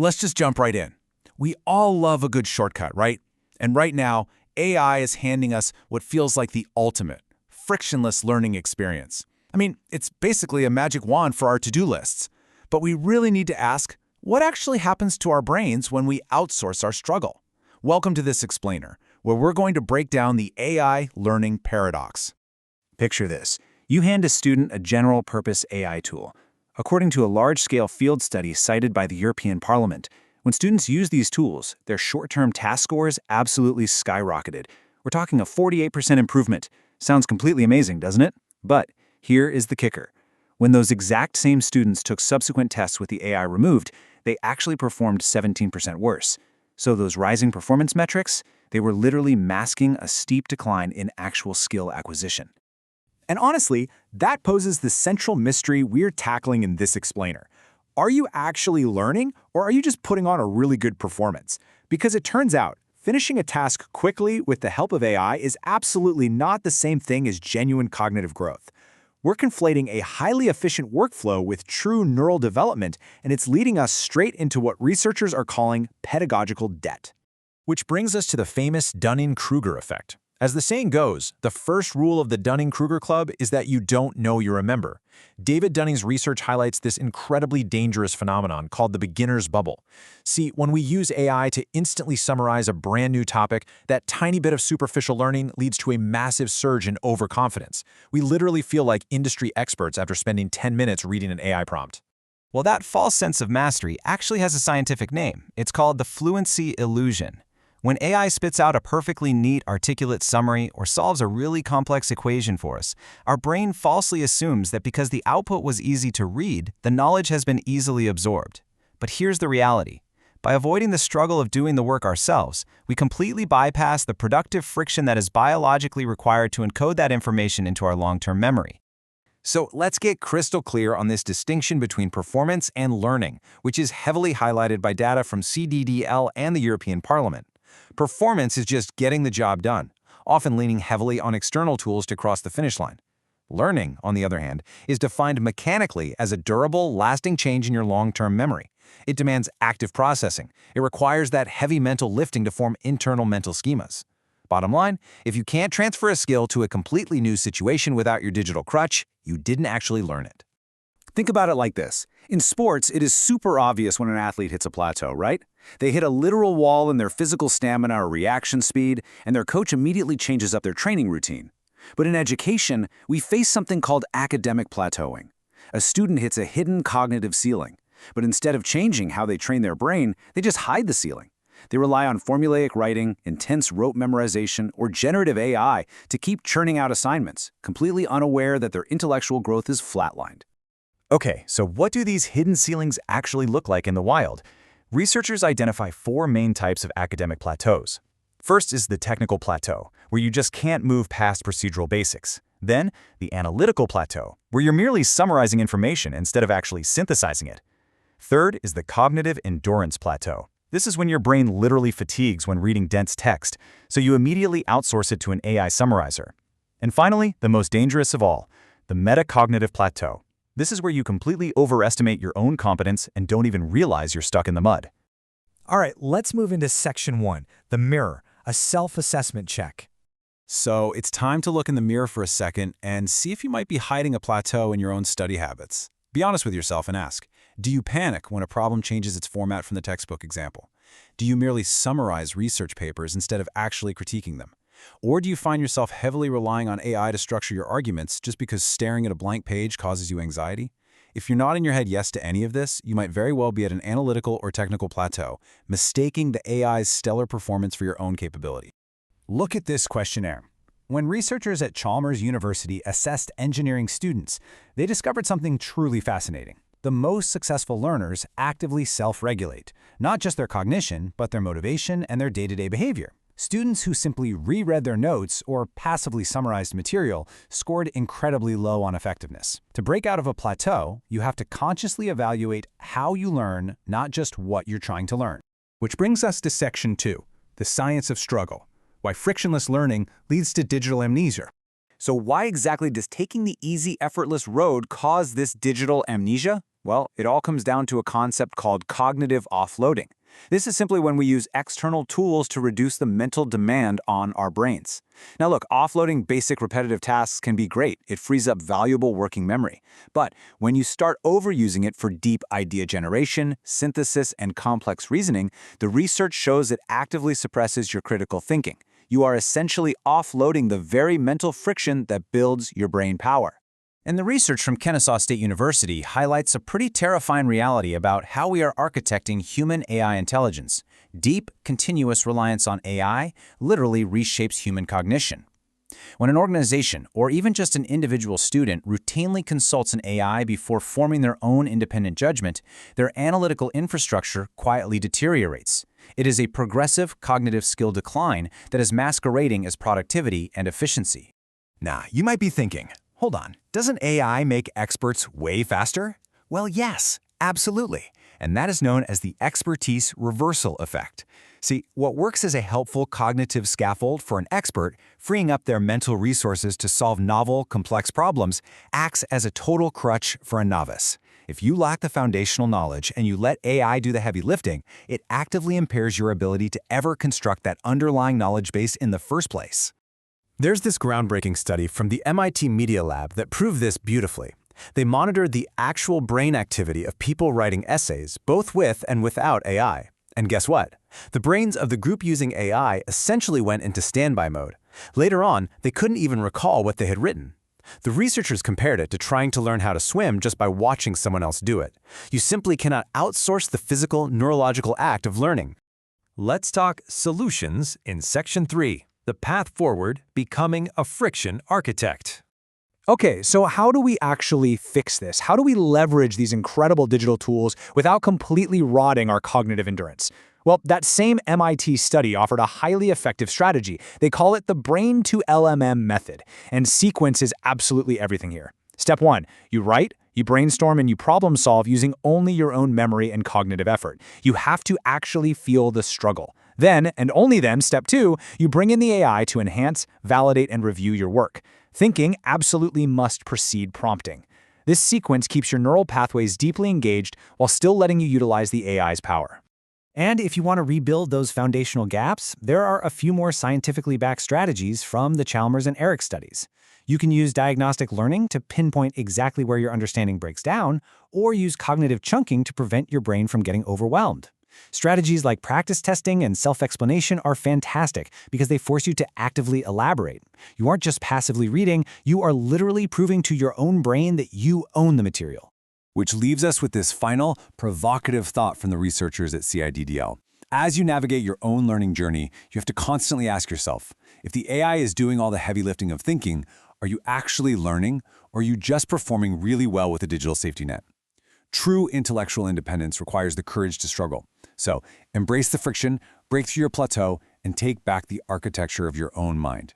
Let's just jump right in. We all love a good shortcut, right? And right now, AI is handing us what feels like the ultimate, frictionless learning experience. I mean, it's basically a magic wand for our to-do lists. But we really need to ask, what actually happens to our brains when we outsource our struggle? Welcome to this explainer, where we're going to break down the AI learning paradox. Picture this. You hand a student a general-purpose AI tool. According to a large-scale field study cited by the European Parliament, when students use these tools, their short-term task scores absolutely skyrocketed. We're talking a 48% improvement. Sounds completely amazing, doesn't it? But here is the kicker. When those exact same students took subsequent tests with the AI removed, they actually performed 17% worse. So those rising performance metrics, they were literally masking a steep decline in actual skill acquisition. And honestly, that poses the central mystery we're tackling in this explainer. Are you actually learning, or are you just putting on a really good performance? Because it turns out, finishing a task quickly with the help of AI is absolutely not the same thing as genuine cognitive growth. We're conflating a highly efficient workflow with true neural development, and it's leading us straight into what researchers are calling pedagogical debt. Which brings us to the famous Dunning-Kruger Effect. As the saying goes, the first rule of the Dunning-Kruger Club is that you don't know you remember. David Dunning's research highlights this incredibly dangerous phenomenon called the beginner's bubble. See, when we use AI to instantly summarize a brand new topic, that tiny bit of superficial learning leads to a massive surge in overconfidence. We literally feel like industry experts after spending 10 minutes reading an AI prompt. Well, that false sense of mastery actually has a scientific name. It's called the fluency illusion. When AI spits out a perfectly neat, articulate summary or solves a really complex equation for us, our brain falsely assumes that because the output was easy to read, the knowledge has been easily absorbed. But here's the reality. By avoiding the struggle of doing the work ourselves, we completely bypass the productive friction that is biologically required to encode that information into our long-term memory. So let's get crystal clear on this distinction between performance and learning, which is heavily highlighted by data from CDDL and the European Parliament. Performance is just getting the job done, often leaning heavily on external tools to cross the finish line. Learning, on the other hand, is defined mechanically as a durable, lasting change in your long-term memory. It demands active processing. It requires that heavy mental lifting to form internal mental schemas. Bottom line, if you can't transfer a skill to a completely new situation without your digital crutch, you didn't actually learn it. Think about it like this. In sports, it is super obvious when an athlete hits a plateau, right? They hit a literal wall in their physical stamina or reaction speed, and their coach immediately changes up their training routine. But in education, we face something called academic plateauing. A student hits a hidden cognitive ceiling, but instead of changing how they train their brain, they just hide the ceiling. They rely on formulaic writing, intense rote memorization, or generative AI to keep churning out assignments, completely unaware that their intellectual growth is flatlined. Okay, so what do these hidden ceilings actually look like in the wild? Researchers identify 4 main types of academic plateaus. First is the technical plateau, where you just can't move past procedural basics. Then, the analytical plateau, where you're merely summarizing information instead of actually synthesizing it. Third is the cognitive endurance plateau. This is when your brain literally fatigues when reading dense text, so you immediately outsource it to an AI summarizer. And finally, the most dangerous of all, the metacognitive plateau. This is where you completely overestimate your own competence and don't even realize you're stuck in the mud. All right, let's move into section 1, the mirror, a self-assessment check. So it's time to look in the mirror for a second and see if you might be hiding a plateau in your own study habits. Be honest with yourself and ask, do you panic when a problem changes its format from the textbook example? Do you merely summarize research papers instead of actually critiquing them? Or do you find yourself heavily relying on AI to structure your arguments just because staring at a blank page causes you anxiety? If you're nodding your head yes to any of this, you might very well be at an analytical or technical plateau, mistaking the AI's stellar performance for your own capability. Look at this questionnaire. When researchers at Chalmers University assessed engineering students, they discovered something truly fascinating. The most successful learners actively self-regulate, not just their cognition, but their motivation and their day-to-day behavior. Students who simply reread their notes or passively summarized material scored incredibly low on effectiveness. To break out of a plateau, you have to consciously evaluate how you learn, not just what you're trying to learn. Which brings us to section 2, the science of struggle, why frictionless learning leads to digital amnesia. So why exactly does taking the easy, effortless road cause this digital amnesia? Well, it all comes down to a concept called cognitive offloading. This is simply when we use external tools to reduce the mental demand on our brains. Now look, offloading basic repetitive tasks can be great. It frees up valuable working memory. But when you start overusing it for deep idea generation, synthesis, and complex reasoning, the research shows it actively suppresses your critical thinking. You are essentially offloading the very mental friction that builds your brain power. And the research from Kennesaw State University highlights a pretty terrifying reality about how we are architecting human AI intelligence. Deep, continuous reliance on AI literally reshapes human cognition. When an organization, or even just an individual student, routinely consults an AI before forming their own independent judgment, their analytical infrastructure quietly deteriorates. It is a progressive cognitive skill decline that is masquerading as productivity and efficiency. Now, you might be thinking, hold on, doesn't AI make experts way faster? Well, yes, absolutely. And that is known as the expertise reversal effect. See, what works as a helpful cognitive scaffold for an expert, freeing up their mental resources to solve novel, complex problems, acts as a total crutch for a novice. If you lack the foundational knowledge and you let AI do the heavy lifting, it actively impairs your ability to ever construct that underlying knowledge base in the first place. There's this groundbreaking study from the MIT Media Lab that proved this beautifully. They monitored the actual brain activity of people writing essays, both with and without AI. And guess what? The brains of the group using AI essentially went into standby mode. Later on, they couldn't even recall what they had written. The researchers compared it to trying to learn how to swim just by watching someone else do it. You simply cannot outsource the physical, neurological act of learning. Let's talk solutions in Section 3, the path forward, becoming a friction architect. Okay, so how do we actually fix this? How do we leverage these incredible digital tools without completely rotting our cognitive endurance? Well, that same MIT study offered a highly effective strategy. They call it the brain to LMM method, and sequence is absolutely everything here. Step 1, you write, you brainstorm, and you problem solve using only your own memory and cognitive effort. You have to actually feel the struggle. Then, and only then, step 2, you bring in the AI to enhance, validate, and review your work. Thinking absolutely must precede prompting. This sequence keeps your neural pathways deeply engaged while still letting you utilize the AI's power. And if you want to rebuild those foundational gaps, there are a few more scientifically backed strategies from the Chalmers and Eric studies. You can use diagnostic learning to pinpoint exactly where your understanding breaks down, or use cognitive chunking to prevent your brain from getting overwhelmed. Strategies like practice testing and self-explanation are fantastic because they force you to actively elaborate. You aren't just passively reading, you are literally proving to your own brain that you own the material. Which leaves us with this final, provocative thought from the researchers at CIDDL. As you navigate your own learning journey, you have to constantly ask yourself, if the AI is doing all the heavy lifting of thinking, are you actually learning, or are you just performing really well with a digital safety net? True intellectual independence requires the courage to struggle. So, embrace the friction, break through your plateau, and take back the architecture of your own mind.